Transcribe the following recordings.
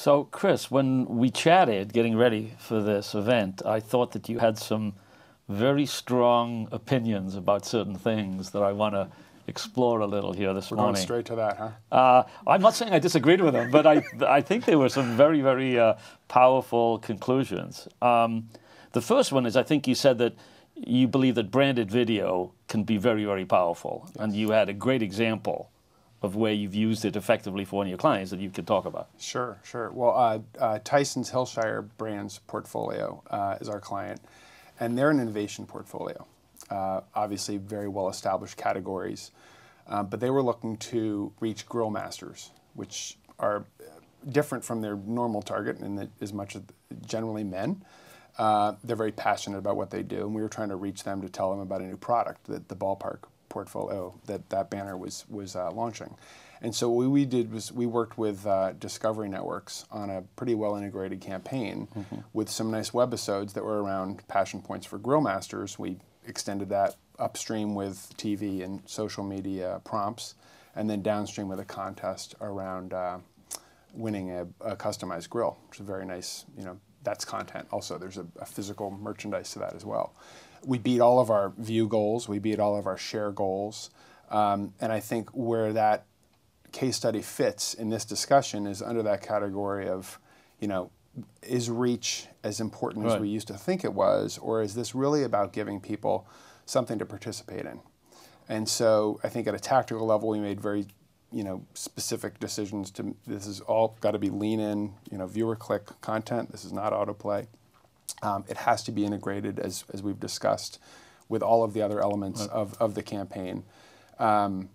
So, Chris, when we chatted getting ready for this event, I thought that you had some very strong opinions about certain things that I want to explore a little here this morning. We're going straight to that, huh? I'm not saying I disagreed with them, but I think there were some very, very powerful conclusions. The first one is, I think you said that you believe that branded video can be very, very powerful. Yes. And you had a great example of where you've used it effectively for one of your clients that you could talk about. Sure, sure. Well, Tyson's Hillshire Brands portfolio is our client, and they're an innovation portfolio. Obviously, very well-established categories, but they were looking to reach grill masters, which are different from their normal target in that as much as generally men. They're very passionate about what they do, and we were trying to reach them to tell them about a new product that the Ballpark portfolio, that banner was launching. And so what we did was we worked with Discovery Networks on a pretty well-integrated campaign with some nice webisodes that were around passion points for grill masters. We extended that upstream with TV and social media prompts, and then downstream with a contest around winning a customized grill, which is very nice. You know, that's content. Also, there's a physical merchandise to that as well. We beat all of our view goals. We beat all of our share goals. And I think where that case study fits in this discussion is under that category of, you know, is reach as important as we used to think it was, or is this really about giving people something to participate in? And so I think at a tactical level, we made very, you know, specific decisions to, this is all got to be lean in, you know, viewer click content. This is not autoplay. It has to be integrated, as we've discussed, with all of the other elements of the campaign. And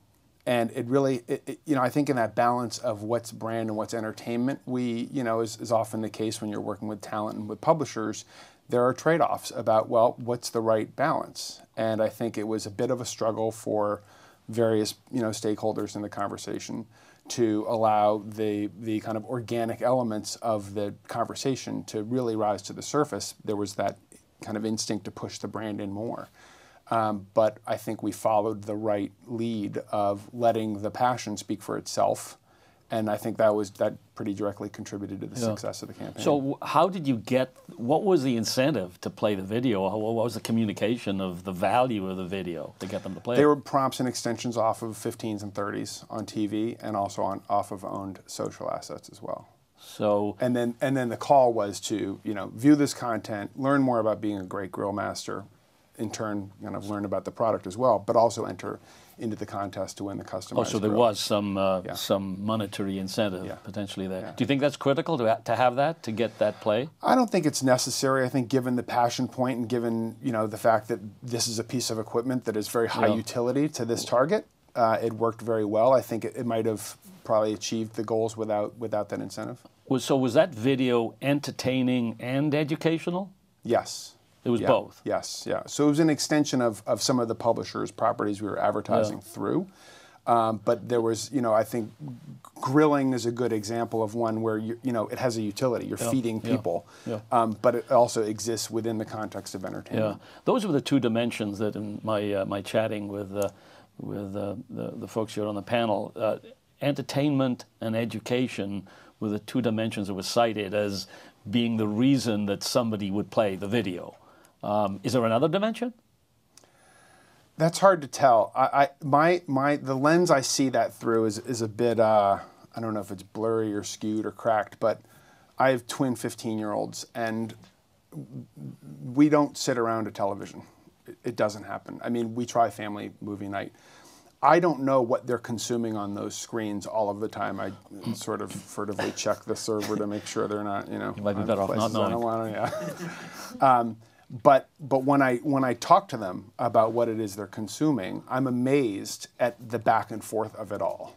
it really, you know, I think in that balance of what's brand and what's entertainment, we, you know, is often the case when you're working with talent and with publishers, there are trade-offs about, well, what's the right balance? And I think it was a bit of a struggle for various, you know, stakeholders in the conversation to allow the kind of organic elements of the conversation to really rise to the surface. There was that kind of instinct to push the brand in more. But I think we followed the right lead of letting the passion speak for itself. And I think that pretty directly contributed to the success of the campaign. So how did you what was the incentive to play the video? What was the communication of the value of the video to get them to play it? They were prompts and extensions off of 15s and 30s on TV and also off of owned social assets as well. So and then the call was to, you know, view this content, learn more about being a great grill master, in turn kind of learn about the product as well, but also enter into the contest to win the customized grill. So there was some monetary incentive potentially there. Do you think that's critical to have that, to get that play? I don't think it's necessary. I think given the passion point and given, you know, the fact that this is a piece of equipment that is very high utility to this target, it worked very well. I think it might have probably achieved the goals without that incentive. So was that video entertaining and educational? Yes. It was both? Yes, yeah. So it was an extension of some of the publishers' properties we were advertising through. But there was, you know, I think grilling is a good example of one where, you know, it has a utility. You're feeding people. But it also exists within the context of entertainment. Yeah. Those were the two dimensions that in my chatting with the folks here on the panel, entertainment and education were the two dimensions that were cited as being the reason that somebody would play the video. Is there another dimension? That's hard to tell. The lens I see that through is a bit, I don't know if it's blurry or skewed or cracked, but I have twin 15-year-olds, and we don't sit around a television. It doesn't happen. I mean, we try family movie night. I don't know what they're consuming on those screens all of the time. I sort of furtively check the server to make sure they're not, you know, you might be better off not knowing. But when I talk to them about what it is they're consuming, I'm amazed at the back and forth of it all.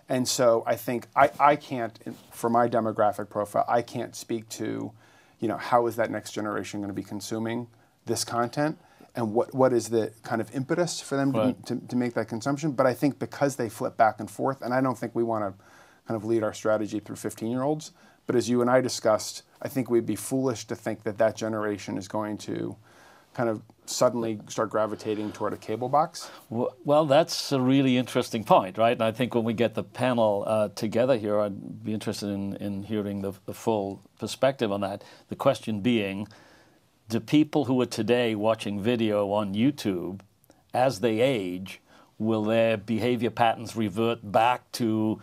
And so I think I can't, for my demographic profile, I can't speak to, you know, how is that next generation going to be consuming this content, and what is the kind of impetus for them to make that consumption. But I think because they flip back and forth, and I don't think we want to kind of lead our strategy through 15-year-olds, but as you and I discussed, I think we'd be foolish to think that that generation is going to kind of suddenly start gravitating toward a cable box? Well, that's a really interesting point, right? And I think when we get the panel together here, I'd be interested in hearing the full perspective on that. The question being, do people who are today watching video on YouTube, as they age, will their behavior patterns revert back to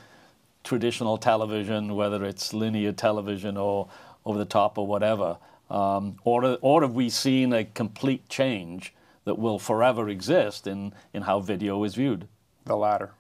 traditional television, whether it's linear television or over the top or whatever? Or have we seen a complete change that will forever exist in how video is viewed? The latter.